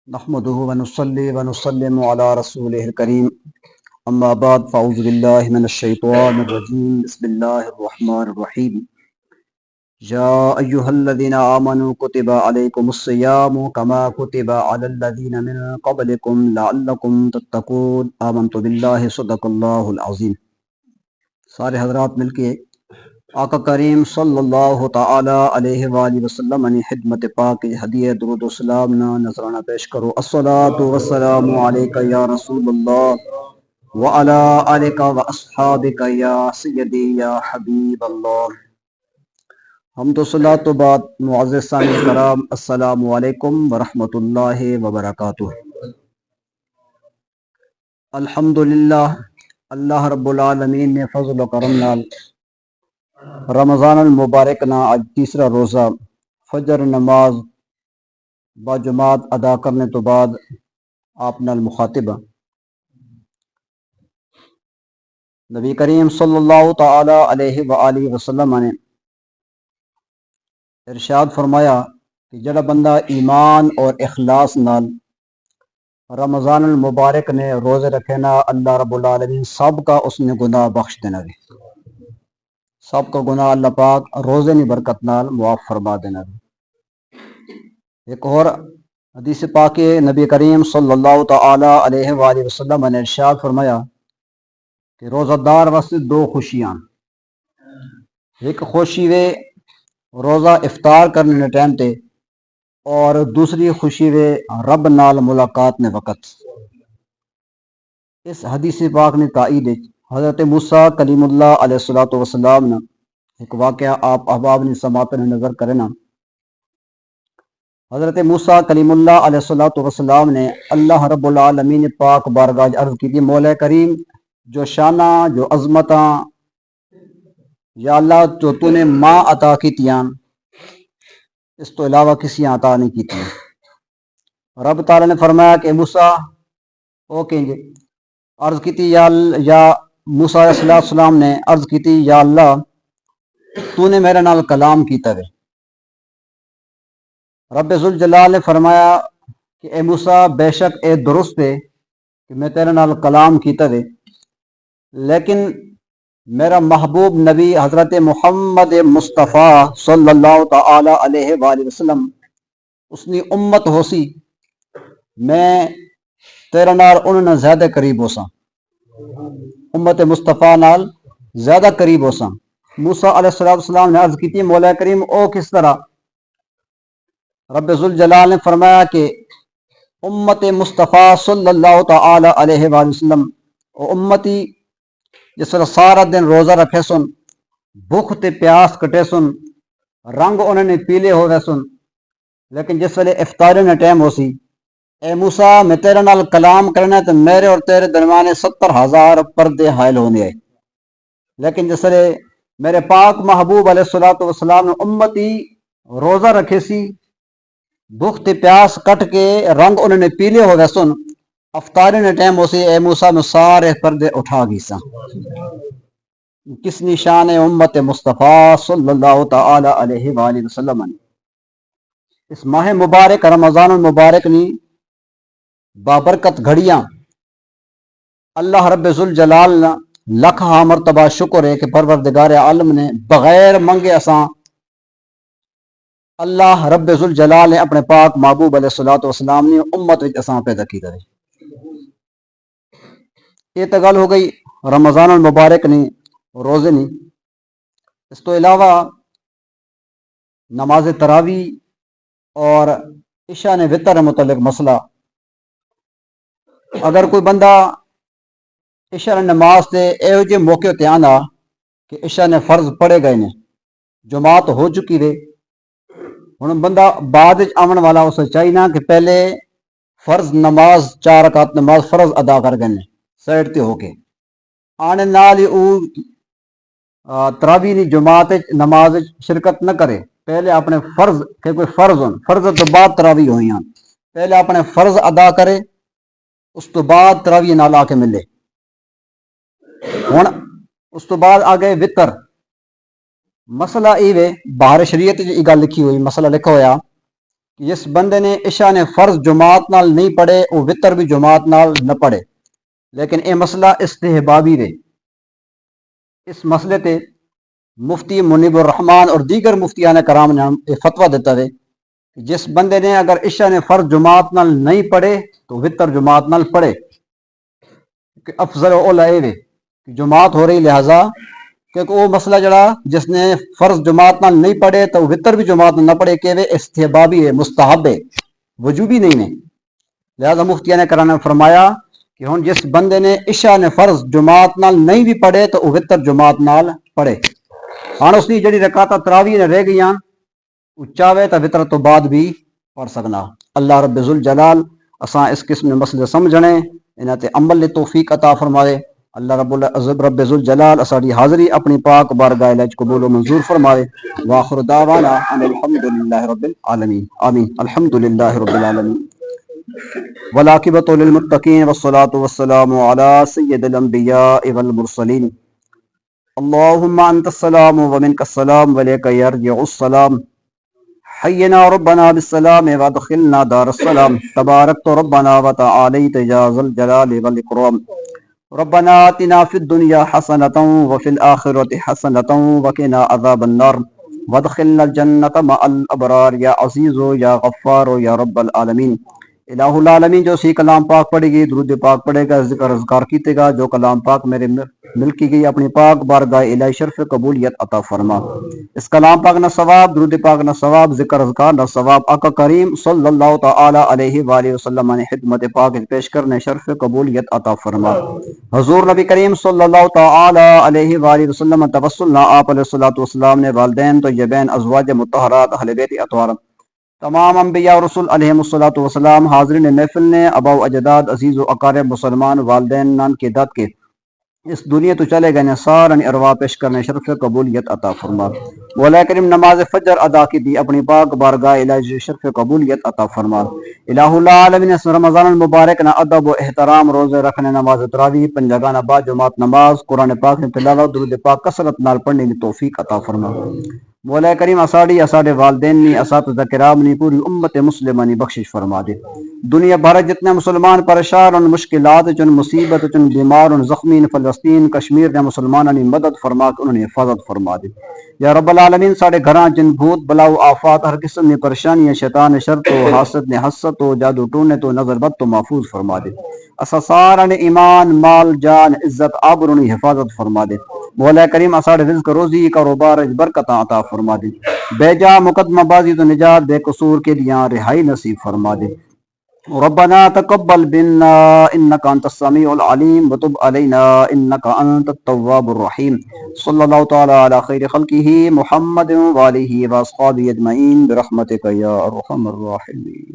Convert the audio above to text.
نحمده ونصلي ونسلم على رسوله الكريم اما بعد فاعوذ بالله من الشيطان الرجيم بسم الله الرحمن الرحيم يا ايها الذين امنوا كتب عليكم الصيام كما كتب على الذين من قبلكم لعلكم تتقون آمنت بالله صدق الله العظيم۔ سارے حضرات مل کے آقا کریم صلی اللہ تعالی علیہ وآلہ وسلم نے خدمت پاک ہدیہ درود و سلام نا نذرانہ پیش کرو۔ الصلاۃ والسلام علیک یا رسول اللہ وعلی آلک واصحابک یا سیدی یا حبیب اللہ۔ ہم تو صلاۃ و بعد معزز سامعین کرام، السلام علیکم ورحمۃ اللہ وبرکاتہ۔ الحمدللہ اللہ رب العالمین نے فضل و کرم نال رمضان المبارک نا آج تیسرا روزہ فجر نماز با جماعت ادا کرنے تو بعد آپ نال مخاطبہ نبی کریم صلی اللہ تعالی علیہ وآلہ وسلم نے ارشاد فرمایا کہ جڑا بندہ ایمان اور اخلاص نال رمضان المبارک نے روزے رکھے نا، اللہ رب العالمین سب کا اس نے گناہ بخش دینا بھی، سب کا گناہ اللہ پاک روزے نی برکت نال معاف فرما دینا بھی۔ ایک اور حدیث پاک نبی کریم صلی اللہ تعالی علیہ وآلہ وسلم نے ارشاد فرمایا کہ روزہ دار واسطے دو خوشیاں، ایک خوشی وے روزہ افطار کرنے نے ٹائم تے، اور دوسری خوشی وے رب نال ملاقات نے وقت۔ اس حدیث پاک نے تائید حضرت موسیٰ کلیم اللہ علیہ الصلوۃ والسلام نے ایک واقعہ آپ احباب نے سماعت نے نظر کرنا۔ حضرت موسیٰ کلیم اللہ علیہ الصلوۃ والسلام نے اللہ رب العالمین پاک بارگاہ عرض کی تھی، مولا کریم جو شانہ جو عظمتاں یا اللہ جو تو نے ماں عطا کی تیاں اس تو علاوہ کسی عطا نہیں کی تھی۔ رب تعالیٰ نے فرمایا کہ موسیٰ او کہیں گے، عرض کی تھی یا موسیٰ علیہ السلام نے عرض کی تھی، یا اللہ تو نے میرے نال کلام کیتا ہے۔ رب ذوالجلال نے فرمایا کہ اے موسیٰ بے شک اے درست ہے کہ میں تیرے نال کلام کیتا ہے، لیکن میرا محبوب نبی حضرت محمد مصطفیٰ صلی اللہ تعالی علیہ وآلہ وسلم اس نے امت ہو سی، میں تیرے نال انہوں نے زیادہ قریب ہو سا، امت مصطفیٰ نال زیادہ قریب ہو سا۔ موسیٰ علیہ السلام نے عرض کی تھی، مولا کریم او کس طرح؟ رب ذوالجلال نے فرمایا کہ امت مصطفیٰ صلی اللہ تعالی علیہ وآلہ وسلم او امتی جس طرح سارا دن روزہ رکھے سن، بھوک تے پیاس کٹے سن، رنگ انہوں نے پیلے ہوئے سن، لیکن جس ویلے افطاری نے ٹائم ہو سی، اے موسیٰ میں تیرے نال کلام کرنا تو میرے اور تیرے درمیان 70,000 پردے حائل ہونے آئے، لیکن جس ویلے میرے پاک محبوب علیہ الصلوۃ والسلام نے امتی روزہ رکھے سی، بھوک تے پیاس کٹ کے رنگ انہوں نے پیلے ہوئے سن، افطاری نے ٹائم ہو سی، اے موسیٰ میں سارے پردے اٹھا گئی سا۔ کس نشان امت مصطفیٰ صلی اللہ تعالی علیہ وآلہ وسلم نے اس ماہ مبارک رمضان المبارک نی بابرکت گھڑیاں اللہ رب ذوالجلال لکھ ہاں مرتبہ شکر ہے کہ پروردگار عالم نے بغیر منگے اساں اللہ رب ذوالجلال نے اپنے پاک محبوب علیہ الصلوۃ والسلام نے امت وچ اساں پیدا کی دے۔ یہ تو گل ہو گئی رمضان المبارک نے روزے نہیں، اس تو علاوہ نماز تراوی اور عشاء نے وطر متعلق مسئلہ، اگر کوئی بندہ عشاء نے نماز تے ایو جے موقع تے آندا کہ عشاء نے فرض پڑے گئے نے، جماعت ہو چکی وے، ہن بندہ بعد آمن والا اسے چاہیے نا کہ پہلے فرض نماز 4 رکعت نماز فرض ادا کر گئے سائڈ تے ہو کے آنے نال او تراوی دی جماعت نماز شرکت نہ کرے، پہلے اپنے فرض کہ کوئی فرض ہون، فرض تو بعد تراوی ہوئی ہیں، پہلے اپنے فرض ادا کرے اس تو بعد تراوی نال آ کے ملے۔ ہن اس تو بعد آ گئے وطر، مسئلہ یہ باہر شریعت یہ گل لکھی ہوئی مسئلہ لکھا ہوا کہ جس بندے نے عشاء نے فرض جماعت نال نہیں پڑھے وہ وطر بھی جماعت نال نہ پڑھے، لیکن یہ مسئلہ استحبابی رہے۔ اس مسئلے تے مفتی منیب الرحمان اور دیگر مفتیان کرام نے یہ فتویٰ دیتا ہے کہ جس بندے نے اگر عشاء نے فرض جماعت نال نہیں پڑھے تو وطر جماعت نال پڑھے، کہ افضل اولا یہ کہ جماعت ہو رہی لہذا، کیونکہ وہ مسئلہ جڑا جس نے فرض جماعت نال نہیں پڑھے تو وطر بھی جماعت نال نہ پڑھے کہ وہ استحبابی ہے، مستحب ہے، وجوبی نہیں ہے۔ لہذا مفتیان کرام نے فرمایا کہ ہن جس بندے نے عشاء نے فرض جماعت نال نہیں بھی پڑھے تو وہ وطر جماعت نال پڑھے۔ ہن اس کی جڑی رکعتاں تراویح نے رہ گئیاں وہ چاہے تو وطر تو بعد بھی پڑھ سکنا۔ اللہ رب ذوالجلال اساں اس قسم کے مسئلے سمجھنے انہاں تے عمل توفیق عطا فرمائے۔ اللہ رب ذوالجلال اساڑی حاضری اپنی پاک بارگاہ وچ قبول و منظور فرمائے۔ واخر دعوانا ان الحمدللہ رب العالمین، آمین۔ الحمدللہ رب العالمین والعاقبۃ للمتقین والصلاۃ والسلام علی سید الانبیاء والمرسلین۔ اللہم انت السلام ومنک السلام ولیک یرجع السلام، حینا ربنا بالسلام وادخلنا دار السلام، تبارکت ربنا وتعالیت یا ذا الجلال والاکرام۔ ربنا آتنا فی الدنیا حسنۃ وفی الآخرۃ حسنۃ وقنا عذاب النار وادخلنا الجنۃ مع الابرار یا عزیز یا غفار یا رب العالمین۔ الہ العالمین جو سی کلام پاک پڑھے گی، درود پاک پڑھے گا، ذکر اذکار کیتے گا، جو کلام پاک میرے مل کی گئی اپنی پاک بارگاہ الہی شرف قبولیت عطا فرما۔ اس کلام پاک نہ ثواب، درود پاک نہ ثواب، ذکر اذکار نہ ثواب، آقا کریم صلی اللہ تعالی علیہ وآلہ وسلم نے خدمت پاک پیش کرنے شرف قبولیت عطا فرما۔ حضور نبی کریم صلی اللہ تعالی علیہ وآلہ وسلم توسلنا آپ علیہ الصلوۃ والسلام نے والدین طیبین ازواج مطہرات اہل بیت اطہار تمام انبیاء اور رسول علیہ الصلوۃ والسلام، حاضرین محفل نے، آباء و اجداد، عزیز و اقارب مسلمان، والدین نان کے داد کے اس دنیا تو چلے گئے سارن ارواح پیش کرنے شرف قبولیت عطا فرما۔ مولا کریم نماز فجر ادا کی دی اپنی پاک بارگاہ الہی شرف قبولیت عطا فرما۔ الہ العالمین اس رمضان المبارک نہ ادب و احترام، روزے رکھنے، نماز تراویح، پنجگانہ با جماعت نماز، قرآن پاک نے تلاوت، درود پاک کثرت نال پڑھنے کی توفیق عطا فرما۔ مولا کریم اساڑے والدین نی، اساتذہ کرام نی، پوری امت مسلمہ نی بخشش فرما دے۔ دنیا بھر جتنے مسلمان پریشان ان مشکلات چن مصیبت چن بیمار ان زخمی فلسطین کشمیر نے مسلمانوں نے مدد فرما کے انہوں نے حفاظت فرما دے۔ یا رب العالمین ساڑے گھراں جن بھوت بلاؤ آفات ہر قسم کی پریشانیاں شیطان شر تو حاسد نے حسد تو جادو ٹونے تو نظر بد تو محفوظ فرما دے۔ اسا سارا نے ایمان مال جان عزت آبرو نے حفاظت فرما دے۔ مولا کریم اساڑے رزق روزی کاروبار برکتاں عطا فرما دے۔ بے جا مقدمہ بازی تو نجات بے قصور کے لیے رہائی نصیب فرما دے۔ ربنا تقبل منا انك انت السميع العليم وتب علينا انك انت التواب الرحيم۔ صلی اللہ تعالی علی خیر خلقہ محمد وآلہ واصحابہ اجمعین برحمتک یا ارحم الراحمین۔